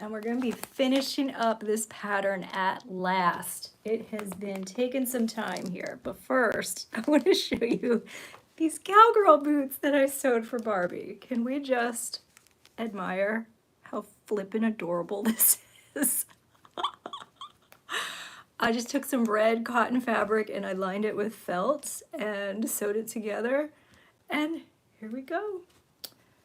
and we're going to be finishing up this pattern at last. It has been taking some time here, but first I want to show you these cowgirl boots that I sewed for Barbie. Can we just admire how flippin' adorable this is? I just took some red cotton fabric and I lined it with felt and sewed it together, and here we go.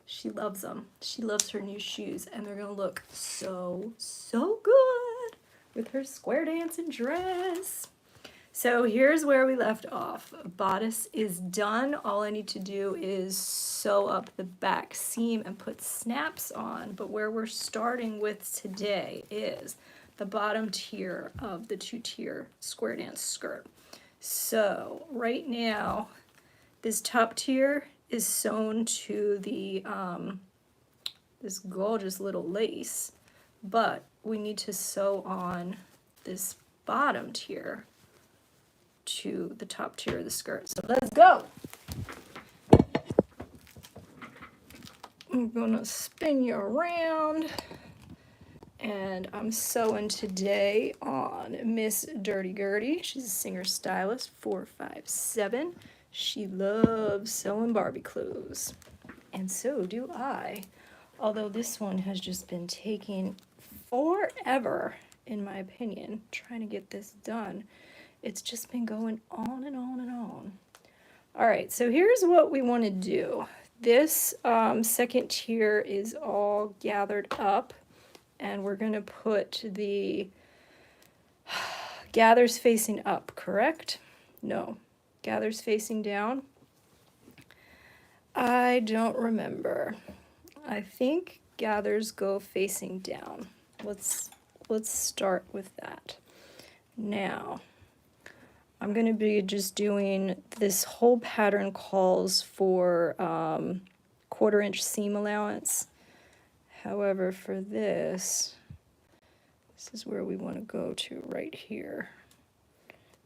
She loves them. She loves her new shoes, and they're gonna look so, so good with her square dancing dress. So here's where we left off. Bodice is done. All I need to do is sew up the back seam and put snaps on, but where we're starting with today is the bottom tier of the 2-tier square dance skirt. So right now, this top tier is sewn to the this gorgeous little lace, but we need to sew on this bottom tier to the top tier of the skirt. So let's go. I'm gonna spin you around, and I'm sewing today on Miss Dirty Gertie. She's a singer stylist, 457. She loves sewing Barbie clothes, and so do I. Although this one has just been taking forever, in my opinion, trying to get this done. It's just been going on and on and on. All right, so here's what we want to do. This second tier is all gathered up, and we're going to put the gathers facing up, correct? No. Gathers facing down. I don't remember. I think gathers go facing down. Let's start with that. Now, I'm going to be just doing this whole pattern calls for 1/4 inch seam allowance. However, for this is where we want to go to right here.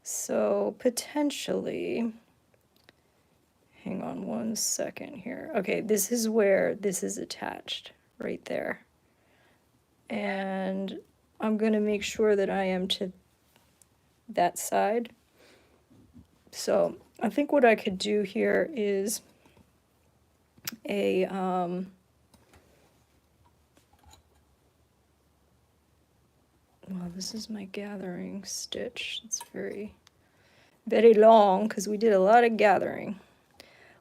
So potentially, hang on one second here. Okay, this is where this is attached, right there. And I'm going to make sure that I am to that side. So I think what I could do here is a well, this is my gathering stitch. It's very, very long because we did a lot of gathering.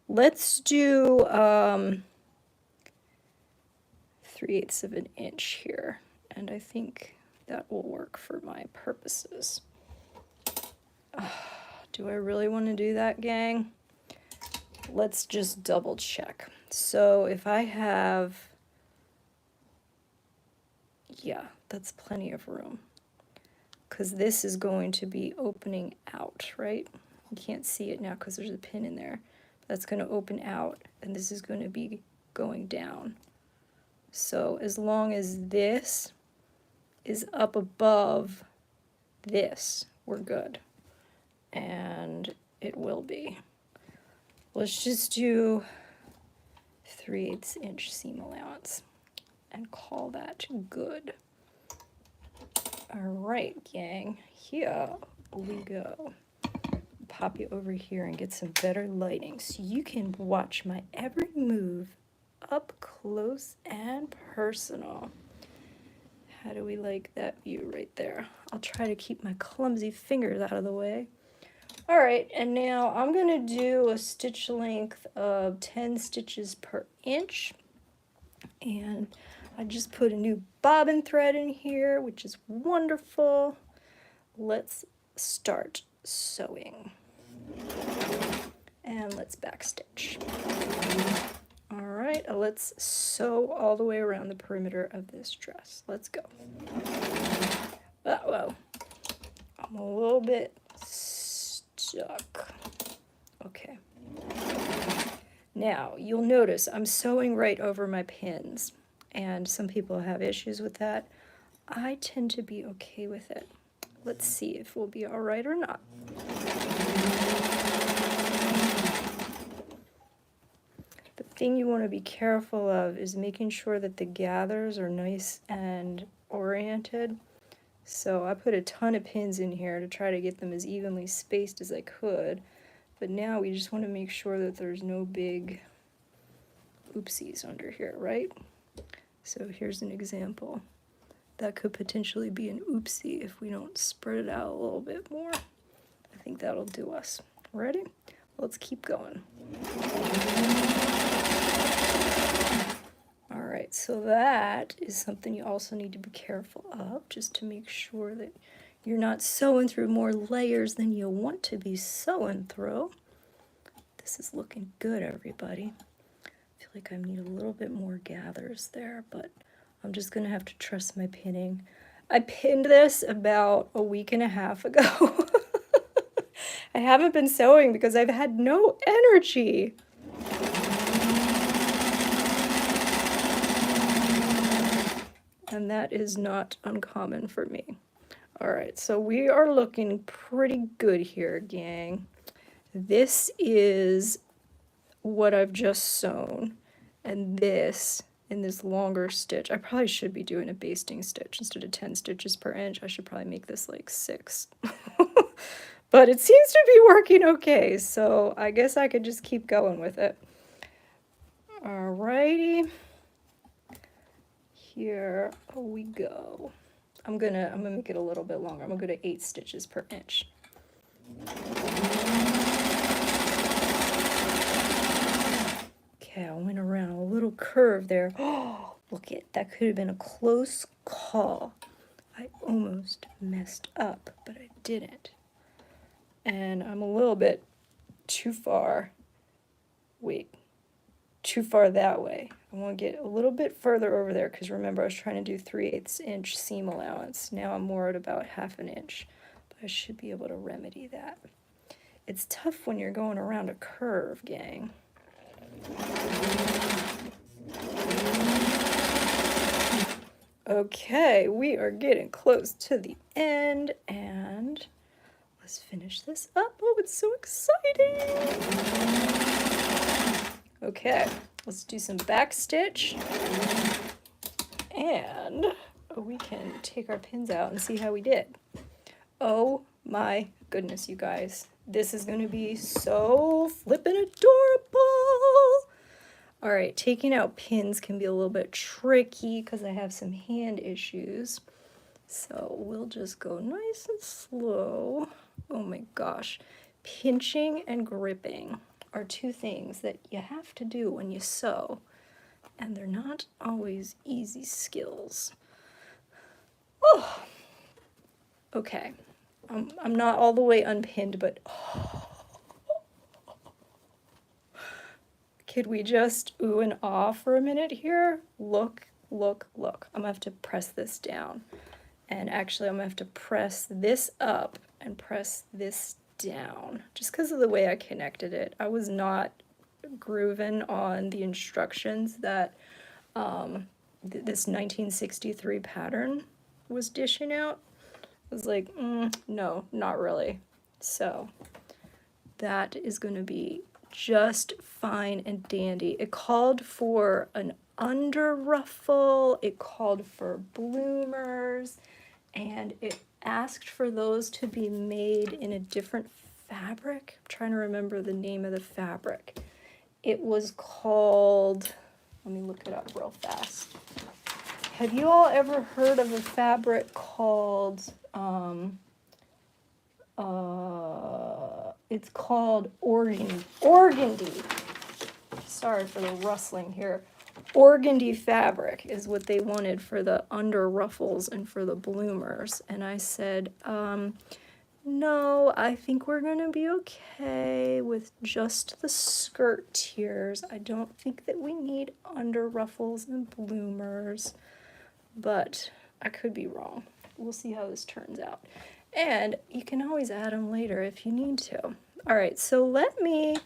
Let's do 3/8 of an inch here, and I think that will work for my purposes. Do I really want to do that, gang? Let's just double check. So if I have, yeah, that's plenty of room, because this is going to be opening out, right? You can't see it now because there's a pin in there. That's going to open out, and this is going to be going down. So as long as this is up above this, we're good. And it will be. Let's just do 3/8 inch seam allowance and call that good. All right, gang, here we go. Pop you over here and get some better lighting so you can watch my every move up close and personal. How do we like that view right there? I'll try to keep my clumsy fingers out of the way. All right, and now I'm going to do a stitch length of 10 stitches per inch. And I just put a new bobbin thread in here, which is wonderful. Let's start sewing. And let's backstitch. All right, let's sew all the way around the perimeter of this dress. Let's go. Uh-oh, I'm a little bit stuck. Okay. Now, you'll notice I'm sewing right over my pins, and some people have issues with that. I tend to be okay with it. Let's see if we'll be all right or not. The thing you want to be careful of is making sure that the gathers are nice and oriented. So I put a ton of pins in here to try to get them as evenly spaced as I could. But now we just want to make sure that there's no big oopsies under here, right? So here's an example. That could potentially be an oopsie if we don't spread it out a little bit more. I think that'll do us. Ready? Let's keep going. All right, so that is something you also need to be careful of, just to make sure that you're not sewing through more layers than you want to be sewing through. This is looking good, everybody. I feel like I need a little bit more gathers there, but I'm just gonna have to trust my pinning. I pinned this about a week and a half ago. I haven't been sewing because I've had no energy. And that is not uncommon for me. All right, so we are looking pretty good here, gang. This is what I've just sewn, and this in this longer stitch. I probably should be doing a basting stitch instead of 10 stitches per inch. I should probably make this like 6. But it seems to be working okay, so I guess I could just keep going with it. Alrighty. Here we go. I'm gonna make it a little bit longer. I'm gonna go to 8 stitches per inch. Okay, I went around a little curve there. Oh, look it, that could have been a close call. I almost messed up, but I didn't. And I'm a little bit too far. Wait, too far that way. I want to get a little bit further over there because remember I was trying to do 3/8 inch seam allowance. Now I'm more at about 1/2 inch, but I should be able to remedy that. It's tough when you're going around a curve, gang. Okay, we are getting close to the end, and let's finish this up. Oh, it's so exciting! Okay, let's do some back stitch, and we can take our pins out and see how we did. Oh my goodness, you guys. This is going to be so flippin' adorable! Alright, taking out pins can be a little bit tricky because I have some hand issues. So we'll just go nice and slow. Oh my gosh. Pinching and gripping are two things that you have to do when you sew. And they're not always easy skills. Oh. Okay. I'm not all the way unpinned, but could we just ooh and ah for a minute here? Look, look, look. I'm gonna have to press this down. And actually I'm gonna have to press this up and press this down. Just because of the way I connected it. I was not grooving on the instructions that this 1963 pattern was dishing out. I was like, no, not really. So that is gonna be just fine and dandy. It called for an under ruffle, it called for bloomers, and it asked for those to be made in a different fabric. I'm trying to remember the name of the fabric. It was called, let me look it up real fast. Have you all ever heard of a fabric called, it's called organdy. Sorry for the rustling here. Organdy fabric is what they wanted for the under ruffles and for the bloomers. And I said, no, I think we're gonna be okay with just the skirt tiers. I don't think that we need under ruffles and bloomers, but I could be wrong. We'll see how this turns out. And you can always add them later if you need to. All right, so let me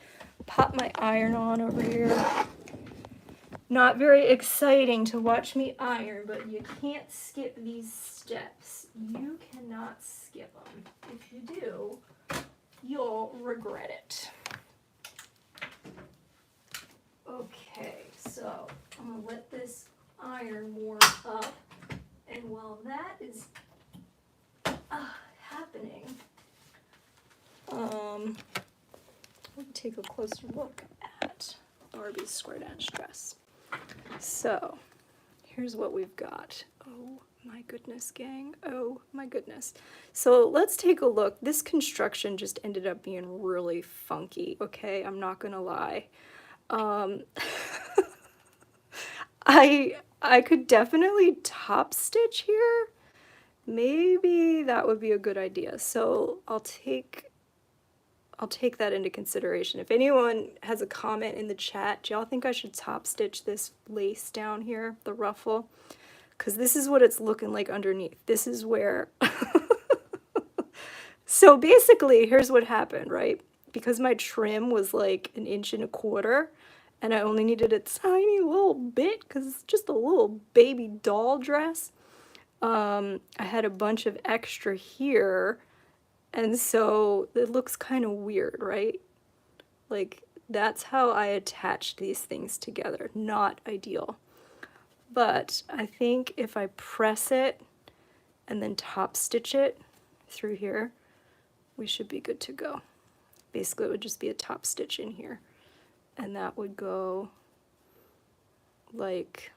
pop my iron on over here. Not very exciting to watch me iron, but you can't skip these steps. You cannot skip them. If you do, you'll regret it. Okay, so I'm gonna let this iron warm up, and while that is happening, we'll take a closer look at Barbie's square dance dress. So here's what we've got. Oh my goodness, gang. Oh my goodness. So let's take a look. This construction just ended up being really funky, okay? I'm not gonna lie. I could definitely top stitch here. Maybe that would be a good idea. So I'll take that into consideration. If anyone has a comment in the chat, do y'all think I should top stitch this lace down here, the ruffle? Because this is what it's looking like underneath. This is where... So basically, here's what happened, right? Because my trim was like 1.25 inches, and I only needed a tiny little bit, because it's just a little baby doll dress. I had a bunch of extra here, and so it looks kind of weird, right? Like, that's how I attached these things together. Not ideal. But I think if I press it and then top stitch it through here, we should be good to go. Basically, it would just be a top stitch in here. And that would go like,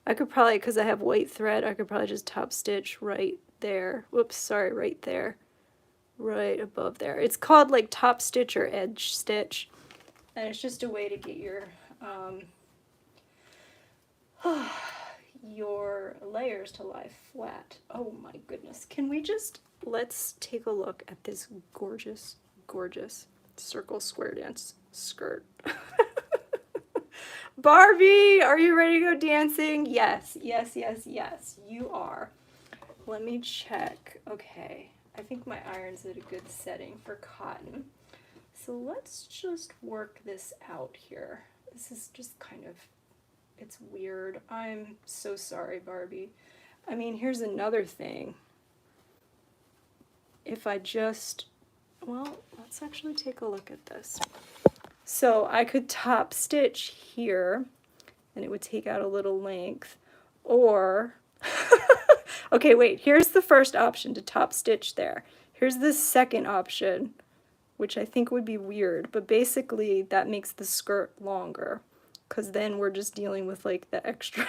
I could probably, because I have white thread, I could probably just top stitch right there. Whoops, sorry, right there. Right above there. It's called like top stitch or edge stitch. And it's just a way to get your layers to lie flat. Oh my goodness. Can we just, let's take a look at this gorgeous, gorgeous circle square dance skirt. Barbie, are you ready to go dancing? Yes, yes, yes, yes, you are. Let me check. Okay, I think my iron's at a good setting for cotton. So let's just work this out here. This is just kind of, it's weird. I'm so sorry, Barbie. I mean, here's another thing. If I just, well, let's actually take a look at this. So I could top stitch here, and it would take out a little length, or, okay, wait, here's the first option, to top stitch there. Here's the second option, which I think would be weird, but basically that makes the skirt longer, because then we're just dealing with like the extra.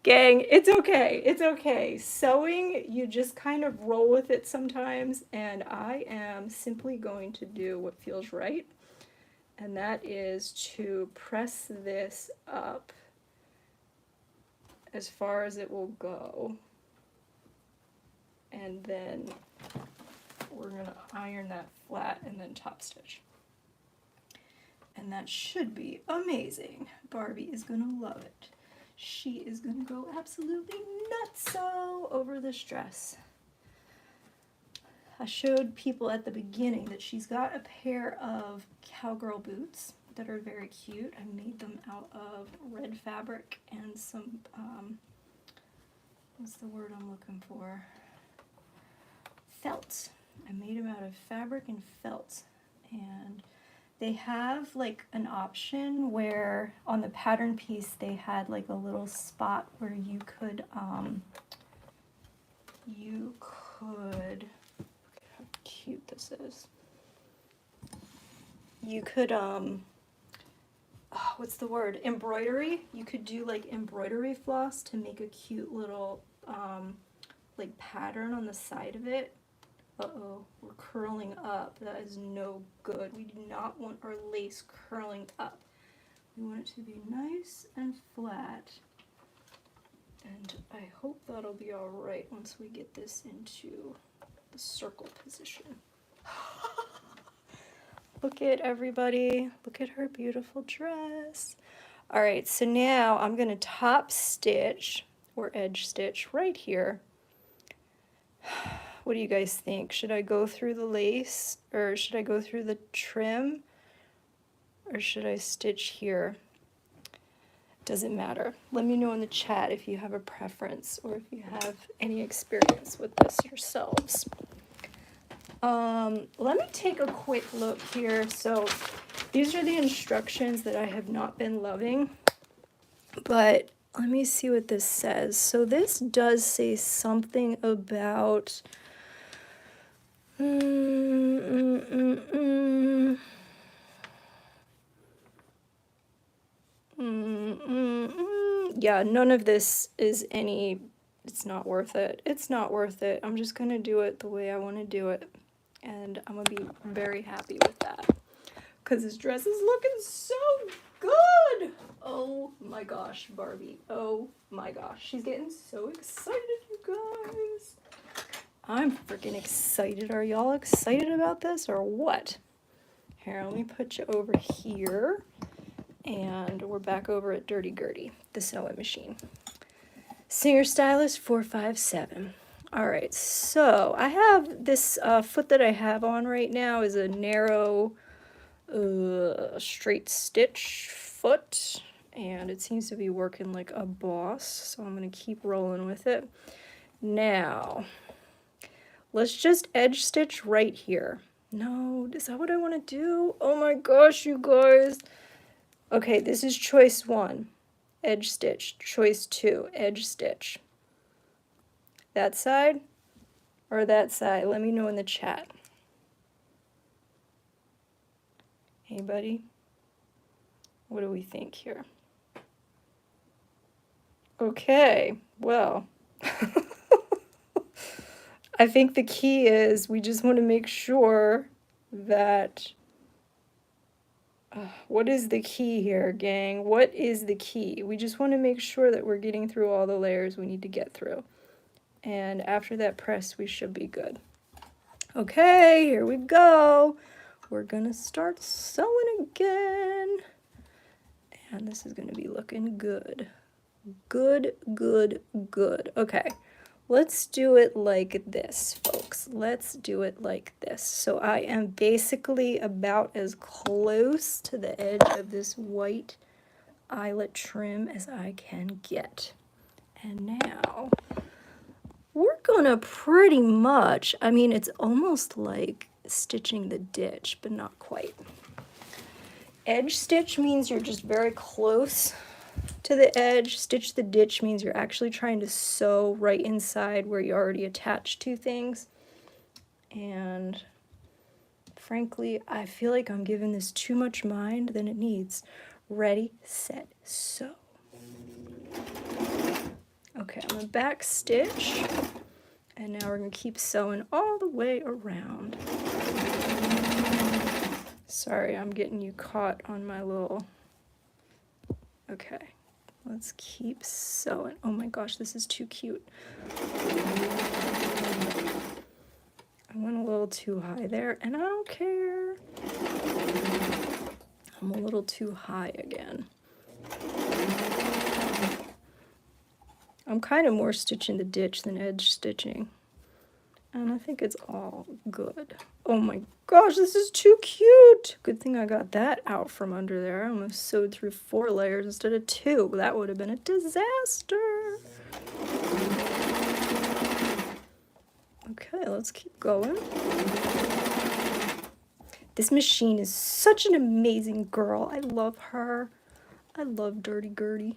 Gang, it's okay, it's okay. Sewing, you just kind of roll with it sometimes, and I am simply going to do what feels right, and that is to press this up as far as it will go, and then we're going to iron that flat and then top stitch. And that should be amazing. Barbie is going to love it. She is going to go absolutely nutso over this dress. I showed people at the beginning that she's got a pair of cowgirl boots that are very cute. I made them out of red fabric and some, what's the word I'm looking for? Felt. I made them out of fabric and felt. And they have like an option where on the pattern piece they had like a little spot where you could look at how cute this is. You could what's the word? Embroidery. You could do like embroidery floss to make a cute little like pattern on the side of it. Uh-oh, we're curling up. That is no good. We do not want our lace curling up. We want it to be nice and flat. And I hope that'll be all right once we get this into the circle position. Look at everybody. Look at her beautiful dress. All right, so now I'm going to top stitch or edge stitch right here. What do you guys think? Should I go through the lace, or should I go through the trim, or should I stitch here? Doesn't matter. Let me know in the chat if you have a preference or if you have any experience with this yourselves. Let me take a quick look here. So These are the instructions that I have not been loving, but let me see what this says. So this does say something about yeah, none of this is any, it's not worth it. It's not worth it. I'm just gonna do it the way I want to do it, and I'm gonna be very happy with that, because this dress is looking so good. Oh my gosh, Barbie. Oh my gosh, she's getting so excited, you guys. I'm freaking excited. Are y'all excited about this or what? Here, let me put you over here. And we're back over at Dirty Gertie, the sewing machine. Singer Stylist 457. All right, so I have this foot that I have on right now is a narrow straight stitch foot, and it seems to be working like a boss, so I'm going to keep rolling with it. Now, let's just edge stitch right here. No, is that what I want to do? Oh my gosh, you guys. Okay, this is choice 1, edge stitch. Choice 2, edge stitch. That side or that side? Let me know in the chat. Anybody? What do we think here? Okay, well, I think the key is we just want to make sure that... what is the key here, gang? What is the key? We just want to make sure that we're getting through all the layers we need to get through. And after that press, we should be good. Okay, here we go. We're gonna start sewing again. And this is gonna be looking good. Good, good, good. Okay. Let's do it like this, folks. Let's do it like this. So I am basically about as close to the edge of this white eyelet trim as I can get. And now we're gonna pretty much, I mean, it's almost like stitching the ditch, but not quite. Edge stitch means you're just very close to the edge. Stitch the ditch means you're actually trying to sew right inside where you already attached two things. And frankly, I feel like I'm giving this too much mind than it needs. Ready, set, sew. Okay, I'm gonna back stitch, and now we're gonna keep sewing all the way around. Sorry, I'm getting you caught on my little... Okay, let's keep sewing. Oh my gosh, this is too cute. I went a little too high there, and I don't care. I'm a little too high again. I'm kind of more stitching the ditch than edge stitching. And I think it's all good. Oh my gosh, this is too cute. Good thing I got that out from under there. I almost sewed through 4 layers instead of 2. That would have been a disaster. Okay, let's keep going. This machine is such an amazing girl. I love her. I love Dirty Gertie.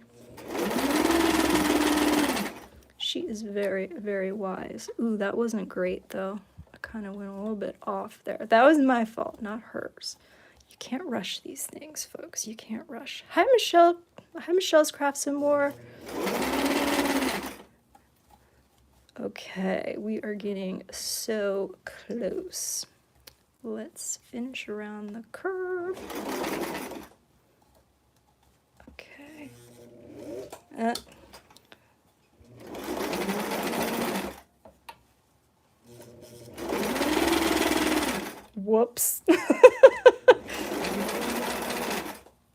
She is very, very wise. Ooh, that wasn't great, though. I kind of went a little bit off there. That was my fault, not hers. You can't rush these things, folks. You can't rush. Hi, Michelle. Hi, Michelle's Crafts and More. Okay, we are getting so close. Let's finish around the curve. Okay. Whoops.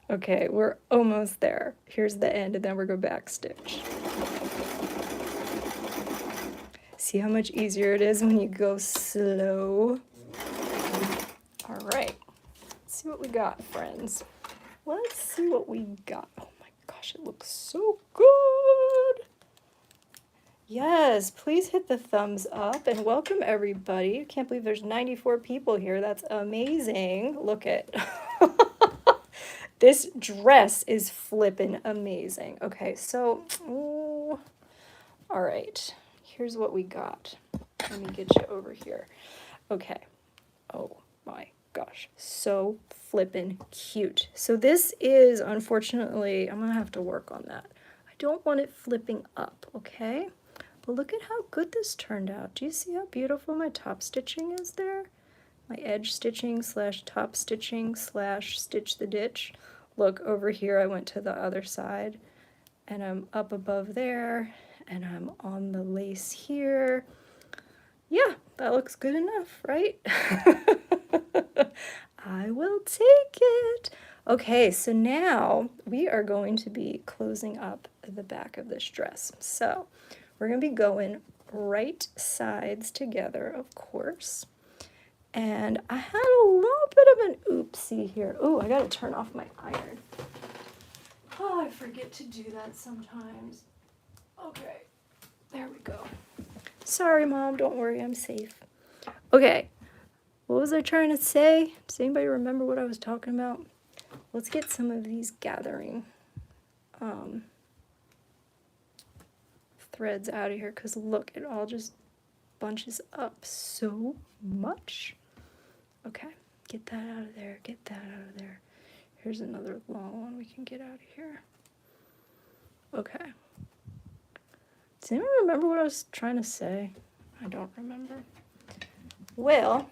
Okay, we're almost there. Here's the end, and then we're going to back stitch. See how much easier it is when you go slow? All right, let's see what we got, friends. Let's see what we got. Oh my gosh, it looks so good. Yes, please hit the thumbs up and welcome everybody. I can't believe there's 94 people here. That's amazing. Look at This dress is flippin' amazing. Okay, so, ooh, all right. Here's what we got. Let me get you over here. Okay. Oh my gosh. So flippin' cute. So this is, unfortunately, I'm going to have to work on that. I don't want it flipping up, okay? But look at how good this turned out. Do you see how beautiful my top stitching is there? My edge stitching slash top stitching slash stitch the ditch. Look, over here I went to the other side, and I'm up above there, and I'm on the lace here. Yeah, that looks good enough, right? I will take it. Okay, so now we are going to be closing up the back of this dress. So we're going to be going right sides together, of course. And I had a little bit of an oopsie here. Oh, I gotta turn off my iron. Oh, I forget to do that sometimes. Okay, there we go. Sorry, Mom, don't worry, I'm safe. Okay, what was I trying to say? Does anybody remember what I was talking about? Let's get some of these gathering threads out of here, because look, it all just bunches up so much. Okay, get that out of there, get that out of there. Here's another long one we can get out of here. Okay. Does anyone remember what I was trying to say? I don't remember. Well,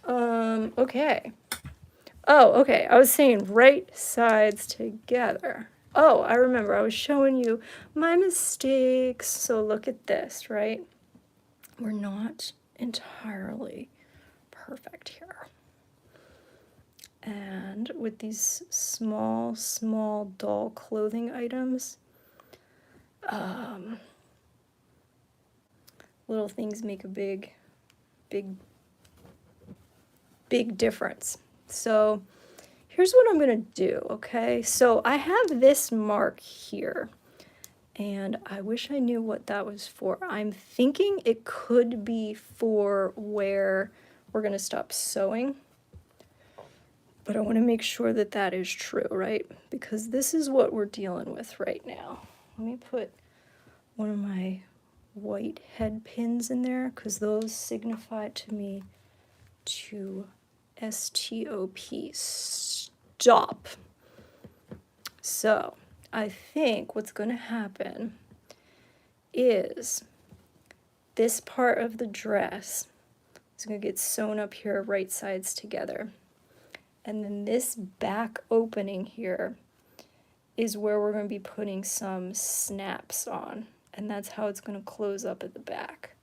okay. Oh, okay, I was saying right sides together. Oh, I remember, I was showing you my mistakes. So look at this, right? We're not entirely perfect here. And with these small doll clothing items, little things make a big difference. So here's what I'm gonna do, okay? So I have this mark here, and I wish I knew what that was for. I'm thinking it could be for where we're gonna stop sewing, but I want to make sure that that is true, right? Because this is what we're dealing with right now. Let me put one of my white head pins in there, because those signify to me to S-T-O-P, stop. So I think what's going to happen is this part of the dress is going to get sewn up here, right sides together. And then this back opening here is where we're going to be putting some snaps on. And that's how it's going to close up at the back.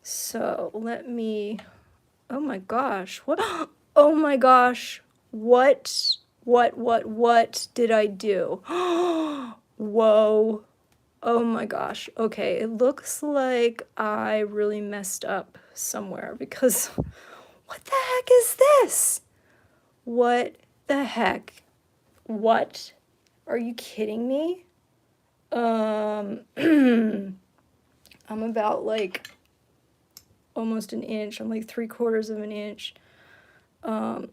So let me, oh my gosh, what? Oh my gosh, what did I do? Whoa, oh my gosh. Okay, it looks like I really messed up somewhere, because what the heck is this? What the heck? What? Are you kidding me? I'm about like almost an inch. I'm like 3/4 of an inch. I'm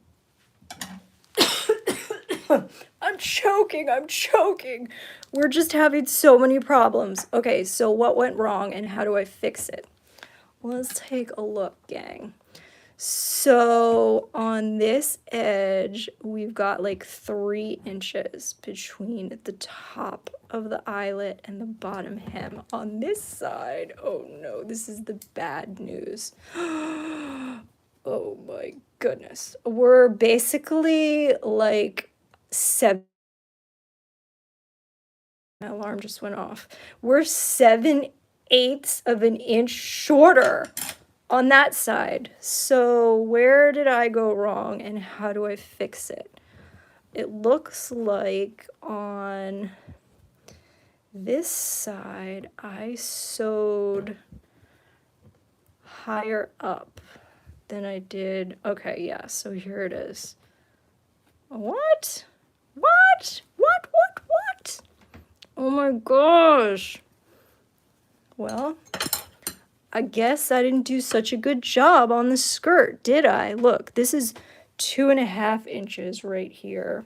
choking. We're just having so many problems. Okay, so what went wrong and how do I fix it? Let's take a look, gang. So on this edge, we've got like 3 inches between the top of the eyelet and the bottom hem. On this side, oh no, this is the bad news. Oh my goodness. We're basically like 7. My alarm just went off. We're 7/8 of an inch shorter on that side. So where did I go wrong and how do I fix it? It looks like on this side I sewed higher up than I did. Okay, yeah, so here it is. What? Oh my gosh. Well, I guess I didn't do such a good job on the skirt, did I? Look, this is 2.5 inches right here.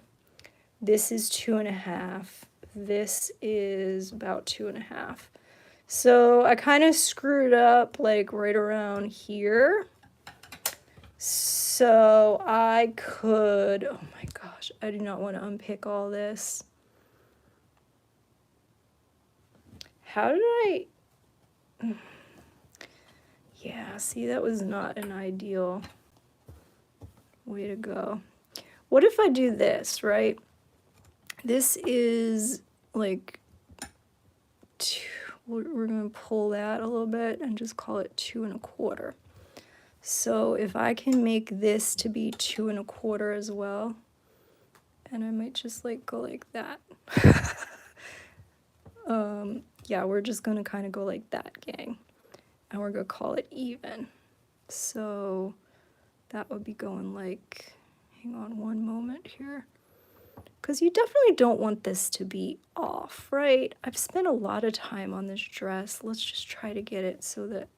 This is 2.5. This is about 2.5. So I kind of screwed up like right around here. So I could, oh my gosh, I do not want to unpick all this. How did I, yeah, see, that was not an ideal way to go. What if I do this, right? This is like we're going to pull that a little bit and just call it 2.25. So if I can make this to be 2.25 as well, and I might just like go like that. Yeah, we're just going to kind of go like that, gang. And we're going to call it even. So that would be going like, hang on one moment here. Because you definitely don't want this to be off, right? I've spent a lot of time on this dress. Let's just try to get it so that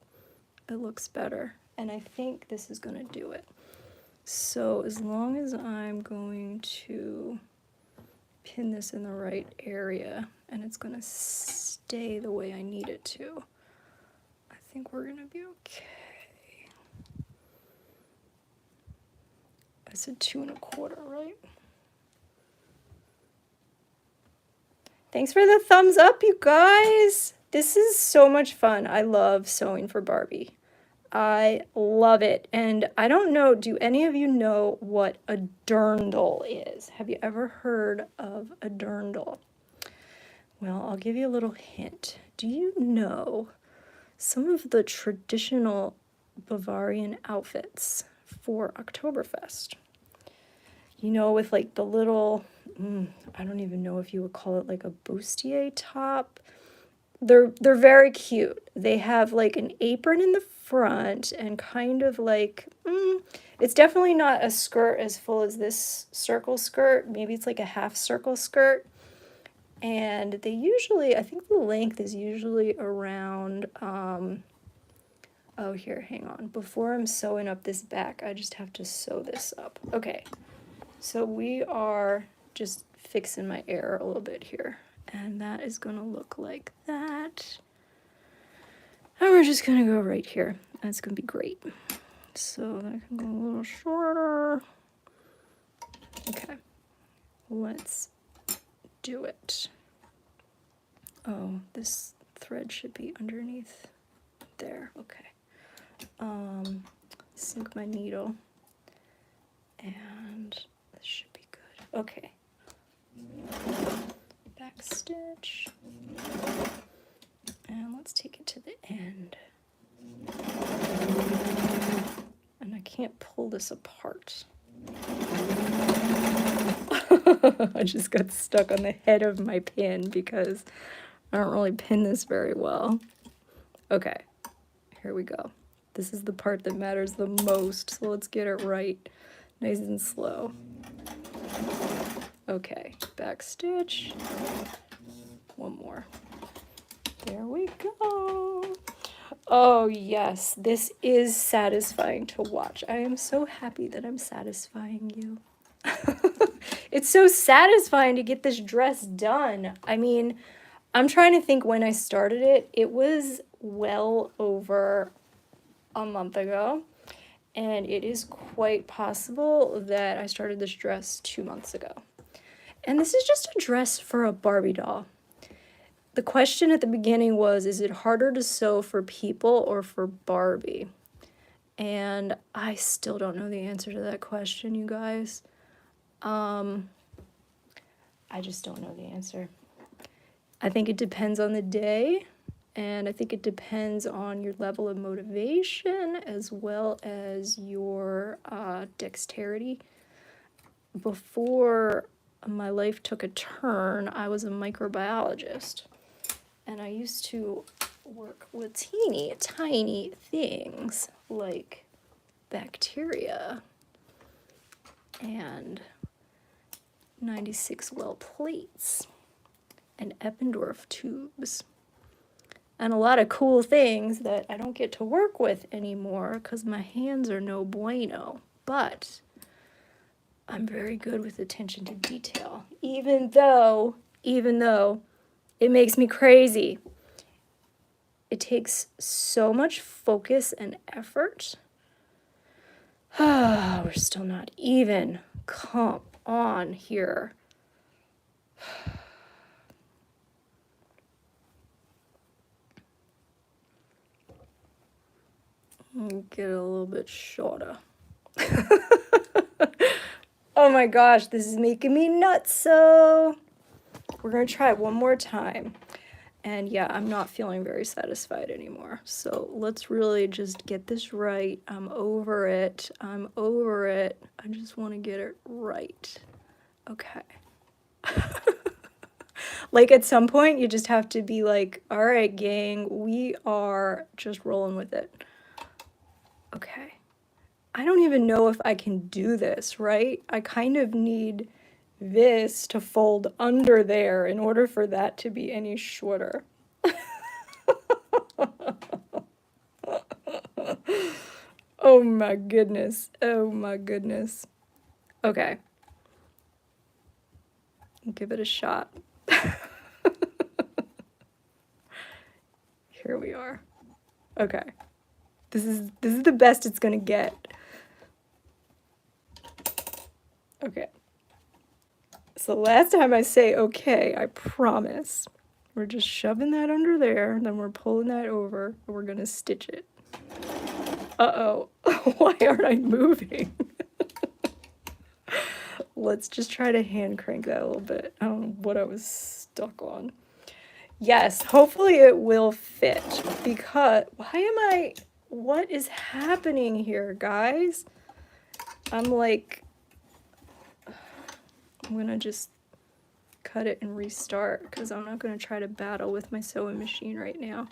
it looks better. And I think this is going to do it. So as long as I'm going to pin this in the right area and it's going to stay the way I need it to, I think we're going to be okay. I said 2.25, right? Thanks for the thumbs up, you guys. This is so much fun. I love sewing for Barbie. I love it. And I don't know, do any of you know what a dirndl is? Have you ever heard of a dirndl? Well, I'll give you a little hint. Do you know some of the traditional Bavarian outfits for Oktoberfest? You know, with like the little, I don't even know if you would call it like a bustier top. They're very cute. They have like an apron in the front and kind of like, it's definitely not a skirt as full as this circle skirt. Maybe it's like a half circle skirt. And they usually, I think the length is usually around, oh, here, hang on. Before I'm sewing up this back, I just have to sew this up. Okay, so we are just fixing my error a little bit here. And that is going to look like that. And we're just going to go right here. That's going to be great. So that can go a little shorter. Okay, let's do it. Oh, this thread should be underneath there. Okay. Sink my needle. And this should be good. Okay. Back stitch. And let's take it to the end. And I can't pull this apart. I just got stuck on the head of my pin because I don't really pin this very well. Okay, here we go. This is the part that matters the most, so let's get it right, nice and slow. Okay, back stitch. One more. There we go. Oh yes, this is satisfying to watch. I am so happy that I'm satisfying you. It's so satisfying to get this dress done. I mean, I'm trying to think when I started it. It was well over a month ago. And it is quite possible that I started this dress 2 months ago. And this is just a dress for a Barbie doll. The question at the beginning was, is it harder to sew for people or for Barbie? And I still don't know the answer to that question, you guys. I just don't know the answer. I think it depends on the day, and I think it depends on your level of motivation as well as your dexterity. Before my life took a turn, I was a microbiologist, and I used to work with teeny tiny things like bacteria and 96 well plates and Eppendorf tubes and a lot of cool things that I don't get to work with anymore because my hands are no bueno. But I'm very good with attention to detail, even though it makes me crazy. It takes so much focus and effort. We're still not even. Come on here. Get it a little bit shorter. Oh my gosh, this is making me nuts. So we're going to try it one more time. And yeah, I'm not feeling very satisfied anymore. So let's really just get this right. I'm over it. I'm over it. I just want to get it right. Okay. Like at some point, you just have to be like, all right, gang, we are just rolling with it. Okay. I don't even know if I can do this, right? I kind of need this to fold under there in order for that to be any shorter. Oh my goodness. Oh my goodness. Okay. Give it a shot. Here we are. Okay. This is the best it's gonna get. Okay. So last time I say okay, I promise. We're just shoving that under there, then we're pulling that over, and we're gonna stitch it. Uh-oh. Why aren't I moving? Let's just try to hand crank that a little bit. I don't know what I was stuck on. Yes, hopefully it will fit, because what is happening here, guys? I'm gonna just cut it and restart because I'm not gonna try to battle with my sewing machine right now.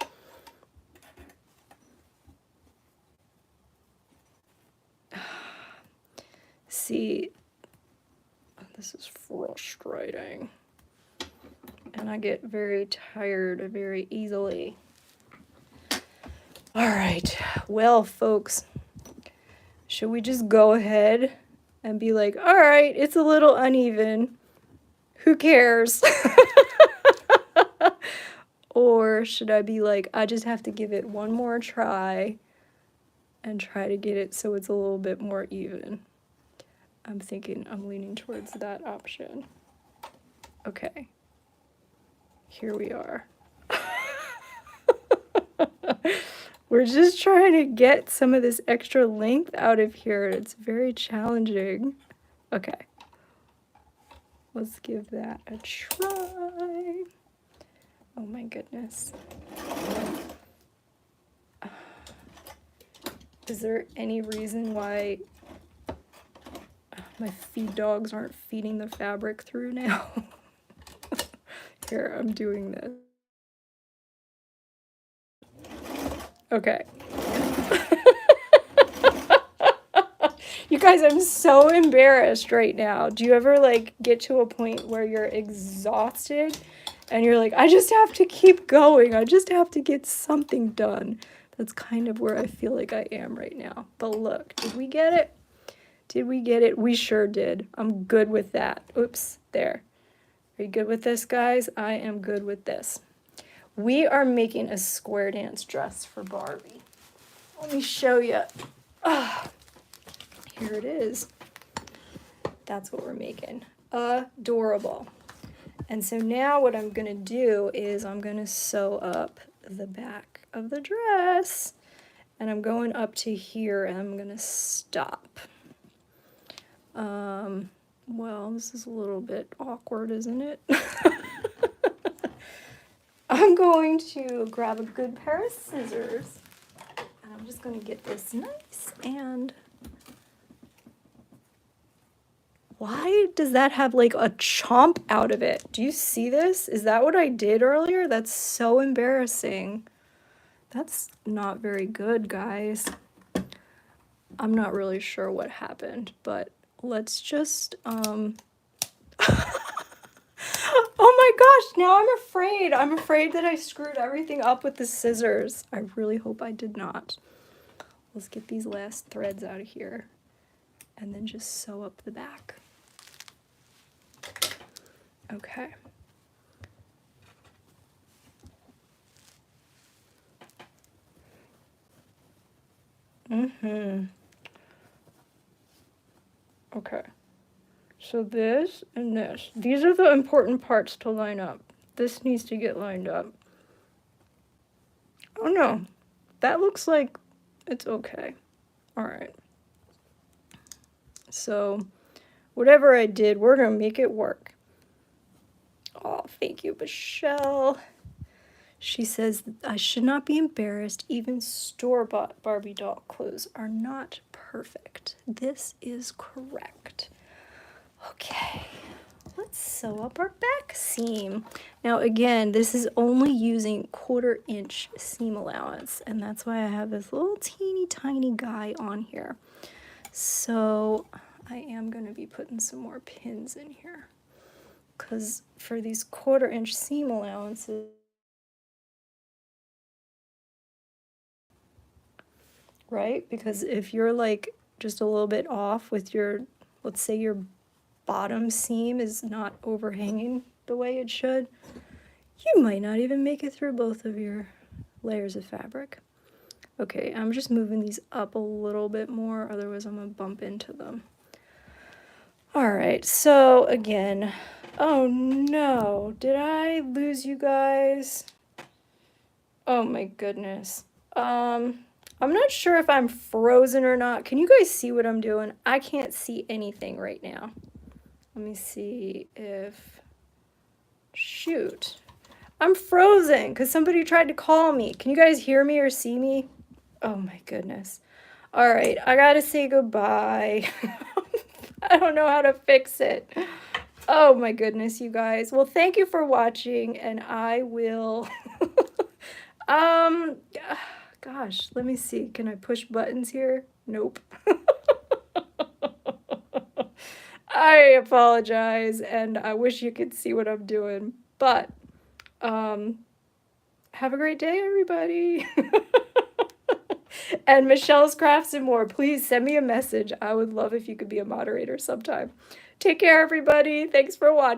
See, this is frustrating. And I get very tired very easily. All right, well, folks, should we just go ahead and be like, all right, it's a little uneven. Who cares? Or should I be like, I just have to give it one more try and try to get it so it's a little bit more even? I'm leaning towards that option. Okay. Here we are. We're just trying to get some of this extra length out of here. It's very challenging. Okay. Let's give that a try. Oh my goodness. Is there any reason why my feed dogs aren't feeding the fabric through now? Here, I'm doing this. Okay. You guys, I'm so embarrassed right now. Do you ever like get to a point where you're exhausted and you're like, I just have to keep going. I just have to get something done. That's kind of where I feel like I am right now. But look, did we get it? Did we get it? We sure did. I'm good with that. Oops, there. Are you good with this, guys? I am good with this. We are making a square dance dress for Barbie. Let me show you. Here it is. That's what we're making. Adorable. And so now what I'm going to do is I'm going to sew up the back of the dress. And I'm going up to here and I'm going to stop. Well, this is a little bit awkward, isn't it? I'm going to grab a good pair of scissors. And I'm just going to get this nice and... Why does that have like a chomp out of it? Do you see this? Is that what I did earlier? That's so embarrassing. That's not very good, guys. I'm not really sure what happened, but let's just, Oh my gosh, now I'm afraid. I'm afraid that I screwed everything up with the scissors. I really hope I did not. Let's get these last threads out of here and then just sew up the back. Okay. Okay. So this and this. These are the important parts to line up. This needs to get lined up. Oh no. That looks like it's okay. All right. So whatever I did, we're going to make it work. Oh, thank you, Michelle. She says, I should not be embarrassed. Even store-bought Barbie doll clothes are not perfect. This is correct. Okay, let's sew up our back seam. Now again, this is only using 1/4 inch seam allowance, and that's why I have this little teeny tiny guy on here. So I am going to be putting some more pins in here, because for these 1/4 inch seam allowances, right? Because if you're like just a little bit off with your, let's say your bottom seam is not overhanging the way it should, you might not even make it through both of your layers of fabric. Okay, I'm just moving these up a little bit more, otherwise I'm gonna bump into them. All right, so again, oh no, did I lose you guys? Oh my goodness. I'm not sure if I'm frozen or not. Can you guys see what I'm doing? I can't see anything right now. Let me see if, shoot. I'm frozen because somebody tried to call me. Can you guys hear me or see me? Oh my goodness. All right, I gotta say goodbye. I don't know how to fix it. Oh my goodness, you guys. Well, thank you for watching, and I will... Gosh, let me see. Can I push buttons here? Nope. I apologize, and I wish you could see what I'm doing. But, have a great day, everybody. And Michelle's Crafts and More, please send me a message. I would love if you could be a moderator sometime. Take care, everybody. Thanks for watching.